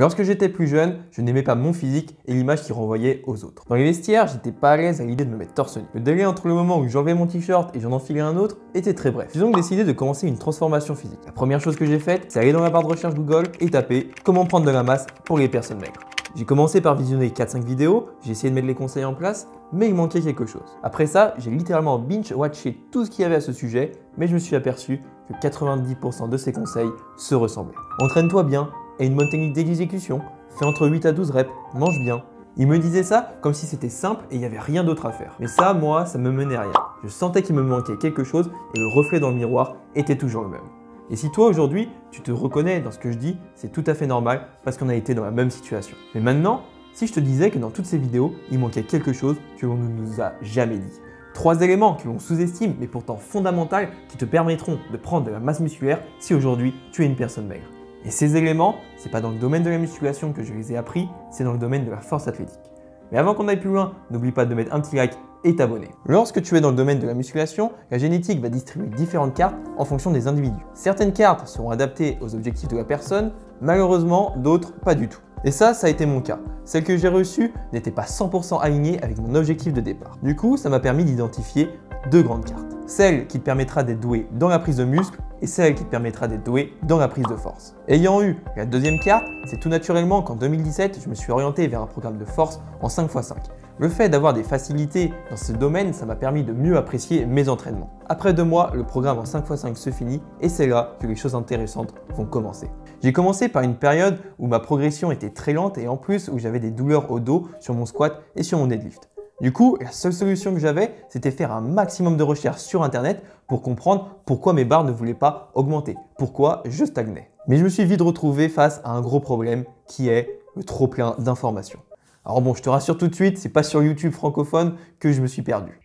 Lorsque j'étais plus jeune, je n'aimais pas mon physique et l'image qu'il renvoyait aux autres. Dans les vestiaires, j'étais pas à l'aise à l'idée de me mettre torse nu. Le délai entre le moment où j'enlevais mon t-shirt et j'en enfilais un autre était très bref. J'ai donc décidé de commencer une transformation physique. La première chose que j'ai faite, c'est aller dans la barre de recherche Google et taper « Comment prendre de la masse pour les personnes maigres ». J'ai commencé par visionner 4-5 vidéos, j'ai essayé de mettre les conseils en place, mais il manquait quelque chose. Après ça, j'ai littéralement binge-watché tout ce qu'il y avait à ce sujet, mais je me suis aperçu que 90% de ces conseils se ressemblaient. Entraîne-toi bien, et une bonne technique d'exécution, fais entre 8 à 12 reps, mange bien. Il me disait ça comme si c'était simple et il n'y avait rien d'autre à faire. Mais ça, moi, ça me menait à rien. Je sentais qu'il me manquait quelque chose et le reflet dans le miroir était toujours le même. Et si toi aujourd'hui, tu te reconnais dans ce que je dis, c'est tout à fait normal parce qu'on a été dans la même situation. Mais maintenant, si je te disais que dans toutes ces vidéos, il manquait quelque chose que l'on ne nous a jamais dit. 3 éléments que l'on sous-estime mais pourtant fondamentaux qui te permettront de prendre de la masse musculaire si aujourd'hui tu es une personne maigre. Et ces éléments, c'est pas dans le domaine de la musculation que je les ai appris, c'est dans le domaine de la force athlétique. Mais avant qu'on aille plus loin, n'oublie pas de mettre un petit like et t'abonner. Lorsque tu es dans le domaine de la musculation, la génétique va distribuer différentes cartes en fonction des individus. Certaines cartes seront adaptées aux objectifs de la personne, malheureusement d'autres pas du tout. Et ça a été mon cas. Celle que j'ai reçue n'était pas 100% alignée avec mon objectif de départ. Du coup, ça m'a permis d'identifier 2 grandes cartes. Celle qui te permettra d'être doué dans la prise de muscle et celle qui te permettra d'être doué dans la prise de force. Ayant eu la deuxième carte, c'est tout naturellement qu'en 2017, je me suis orienté vers un programme de force en 5x5. Le fait d'avoir des facilités dans ce domaine, ça m'a permis de mieux apprécier mes entraînements. Après 2 mois, le programme en 5x5 se finit et c'est là que les choses intéressantes vont commencer. J'ai commencé par une période où ma progression était très lente et en plus où j'avais des douleurs au dos sur mon squat et sur mon deadlift. Du coup, la seule solution que j'avais, c'était faire un maximum de recherches sur internet pour comprendre pourquoi mes barres ne voulaient pas augmenter, pourquoi je stagnais. Mais je me suis vite retrouvé face à un gros problème qui est le trop plein d'informations. Alors bon, je te rassure tout de suite, c'est pas sur YouTube francophone que je me suis perdu.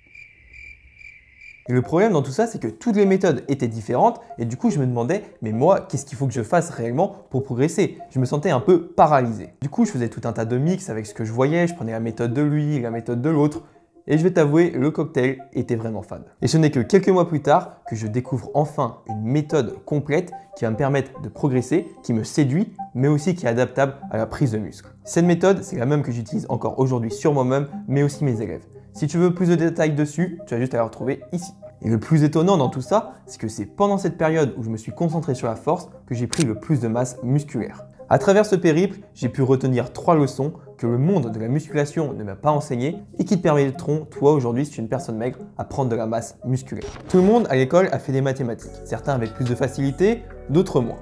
Et le problème dans tout ça, c'est que toutes les méthodes étaient différentes et du coup, je me demandais, mais moi, qu'est-ce qu'il faut que je fasse réellement pour progresser? Je me sentais un peu paralysé. Du coup, je faisais tout un tas de mix avec ce que je voyais, je prenais la méthode de lui, la méthode de l'autre. Et je vais t'avouer, le cocktail était vraiment fade. Et ce n'est que quelques mois plus tard que je découvre enfin une méthode complète qui va me permettre de progresser, qui me séduit, mais aussi qui est adaptable à la prise de muscle. Cette méthode, c'est la même que j'utilise encore aujourd'hui sur moi-même, mais aussi mes élèves. Si tu veux plus de détails dessus, tu as juste à la retrouver ici. Et le plus étonnant dans tout ça, c'est que c'est pendant cette période où je me suis concentré sur la force que j'ai pris le plus de masse musculaire. À travers ce périple, j'ai pu retenir 3 leçons que le monde de la musculation ne m'a pas enseignées et qui te permettront, toi aujourd'hui, si tu es une personne maigre, à prendre de la masse musculaire. Tout le monde à l'école a fait des mathématiques, certains avec plus de facilité, d'autres moins.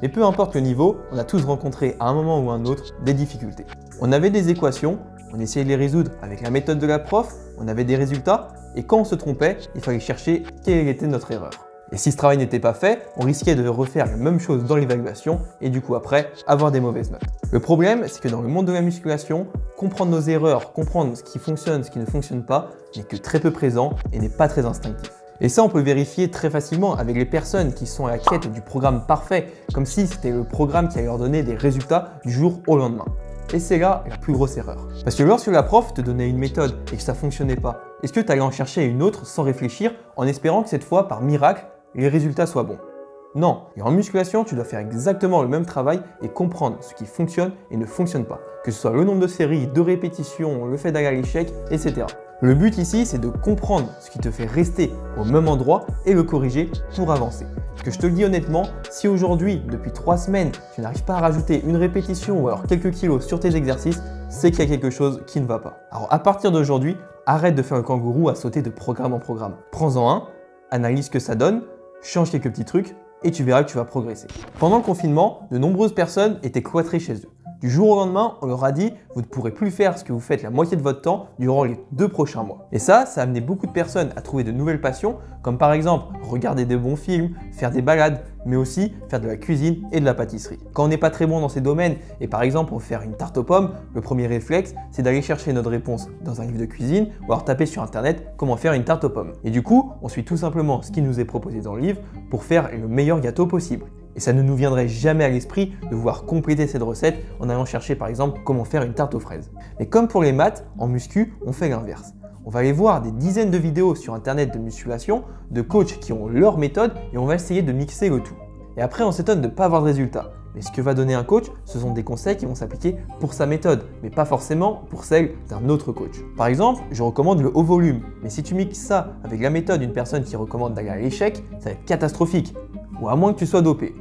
Mais peu importe le niveau, on a tous rencontré à un moment ou un autre des difficultés. On avait des équations, on essayait de les résoudre avec la méthode de la prof, on avait des résultats, et quand on se trompait, il fallait chercher quelle était notre erreur. Et si ce travail n'était pas fait, on risquait de refaire la même chose dans l'évaluation et du coup après, avoir des mauvaises notes. Le problème, c'est que dans le monde de la musculation, comprendre nos erreurs, comprendre ce qui fonctionne, ce qui ne fonctionne pas, n'est que très peu présent et n'est pas très instinctif. Et ça, on peut vérifier très facilement avec les personnes qui sont à la quête du programme parfait, comme si c'était le programme qui allait leur donner des résultats du jour au lendemain. Et c'est là la plus grosse erreur. Parce que lorsque la prof te donnait une méthode et que ça ne fonctionnait pas, est-ce que tu allais en chercher une autre sans réfléchir en espérant que cette fois, par miracle, les résultats soient bons? Non, et en musculation, tu dois faire exactement le même travail et comprendre ce qui fonctionne et ne fonctionne pas. Que ce soit le nombre de séries, de répétitions, le fait d'aller à l'échec, etc. Le but ici, c'est de comprendre ce qui te fait rester au même endroit et le corriger pour avancer. Parce que je te le dis honnêtement, si aujourd'hui, depuis 3 semaines, tu n'arrives pas à rajouter une répétition ou alors quelques kilos sur tes exercices, c'est qu'il y a quelque chose qui ne va pas. Alors à partir d'aujourd'hui, arrête de faire le kangourou à sauter de programme en programme. Prends-en un, analyse ce que ça donne, change quelques petits trucs et tu verras que tu vas progresser. Pendant le confinement, de nombreuses personnes étaient cloîtrées chez eux. Du jour au lendemain, on leur a dit « vous ne pourrez plus faire ce que vous faites la moitié de votre temps durant les 2 prochains mois ». Et ça a amené beaucoup de personnes à trouver de nouvelles passions, comme par exemple regarder des bons films, faire des balades, mais aussi faire de la cuisine et de la pâtisserie. Quand on n'est pas très bon dans ces domaines, et par exemple pour faire une tarte aux pommes, le premier réflexe, c'est d'aller chercher notre réponse dans un livre de cuisine ou alors taper sur internet comment faire une tarte aux pommes. Et du coup, on suit tout simplement ce qui nous est proposé dans le livre pour faire le meilleur gâteau possible. Et ça ne nous viendrait jamais à l'esprit de vouloir compléter cette recette en allant chercher par exemple comment faire une tarte aux fraises. Mais comme pour les maths, en muscu, on fait l'inverse. On va aller voir des dizaines de vidéos sur internet de musculation, de coachs qui ont leur méthode et on va essayer de mixer le tout. Et après on s'étonne de ne pas avoir de résultats. Mais ce que va donner un coach, ce sont des conseils qui vont s'appliquer pour sa méthode, mais pas forcément pour celle d'un autre coach. Par exemple, je recommande le haut volume, mais si tu mixes ça avec la méthode d'une personne qui recommande d'aller à l'échec, ça va être catastrophique. Ou à moins que tu sois dopé.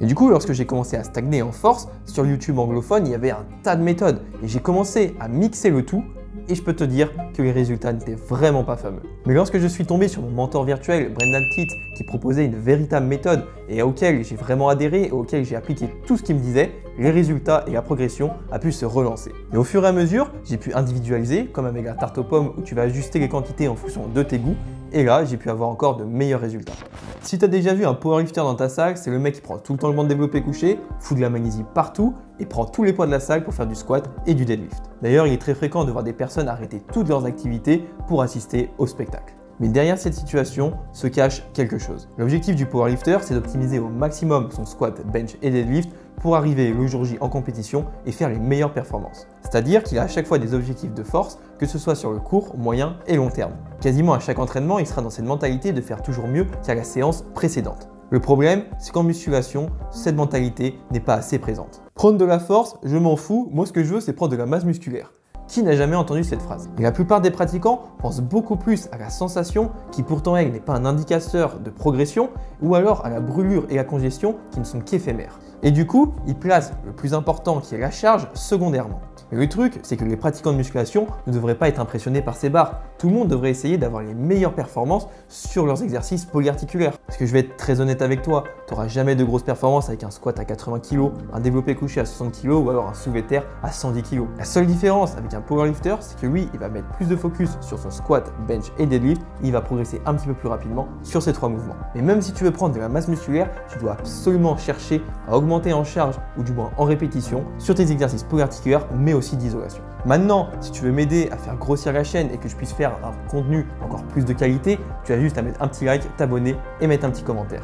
Et du coup, lorsque j'ai commencé à stagner en force, sur YouTube anglophone, il y avait un tas de méthodes. Et j'ai commencé à mixer le tout. Et je peux te dire que les résultats n'étaient vraiment pas fameux. Mais lorsque je suis tombé sur mon mentor virtuel, Brendan Teet, qui proposait une véritable méthode et auquel j'ai vraiment adhéré et auquel j'ai appliqué tout ce qu'il me disait, les résultats et la progression a pu se relancer. Et au fur et à mesure, j'ai pu individualiser, comme avec la tarte aux pommes où tu vas ajuster les quantités en fonction de tes goûts. Et là, j'ai pu avoir encore de meilleurs résultats. Si tu as déjà vu un powerlifter dans ta salle, c'est le mec qui prend tout le temps le banc de développé couché, fout de la magnésie partout et prend tous les poids de la salle pour faire du squat et du deadlift. D'ailleurs, il est très fréquent de voir des personnes arrêter toutes leurs activités pour assister au spectacle. Mais derrière cette situation se cache quelque chose. L'objectif du powerlifter, c'est d'optimiser au maximum son squat, bench et deadlift pour arriver le jour J en compétition et faire les meilleures performances. C'est-à-dire qu'il a à chaque fois des objectifs de force, que ce soit sur le court, moyen et long terme. Quasiment à chaque entraînement, il sera dans cette mentalité de faire toujours mieux qu'à la séance précédente. Le problème, c'est qu'en musculation, cette mentalité n'est pas assez présente. Prendre de la force, je m'en fous, moi ce que je veux, c'est prendre de la masse musculaire. Qui n'a jamais entendu cette phrase? Et la plupart des pratiquants pensent beaucoup plus à la sensation, qui pourtant elle n'est pas un indicateur de progression, ou alors à la brûlure et la congestion qui ne sont qu'éphémères. Et du coup, ils placent le plus important qui est la charge secondairement. Et le truc, c'est que les pratiquants de musculation ne devraient pas être impressionnés par ces barres. Tout le monde devrait essayer d'avoir les meilleures performances sur leurs exercices polyarticulaires. Parce que je vais être très honnête avec toi, tu n'auras jamais de grosses performances avec un squat à 80 kg, un développé couché à 60 kg ou alors un soulevé de terre à 110 kg. La seule différence avec un powerlifter, c'est que lui, il va mettre plus de focus sur son squat, bench et deadlift, et il va progresser un petit peu plus rapidement sur ces trois mouvements. Mais même si tu veux prendre de la masse musculaire, tu dois absolument chercher à augmenter en charge ou du moins en répétition sur tes exercices polyarticulaires, mais aussi d'isolation. Maintenant, si tu veux m'aider à faire grossir la chaîne et que je puisse faire un contenu encore plus de qualité, tu as juste à mettre un petit like, t'abonner et mettre un petit commentaire.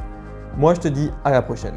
Moi, je te dis à la prochaine.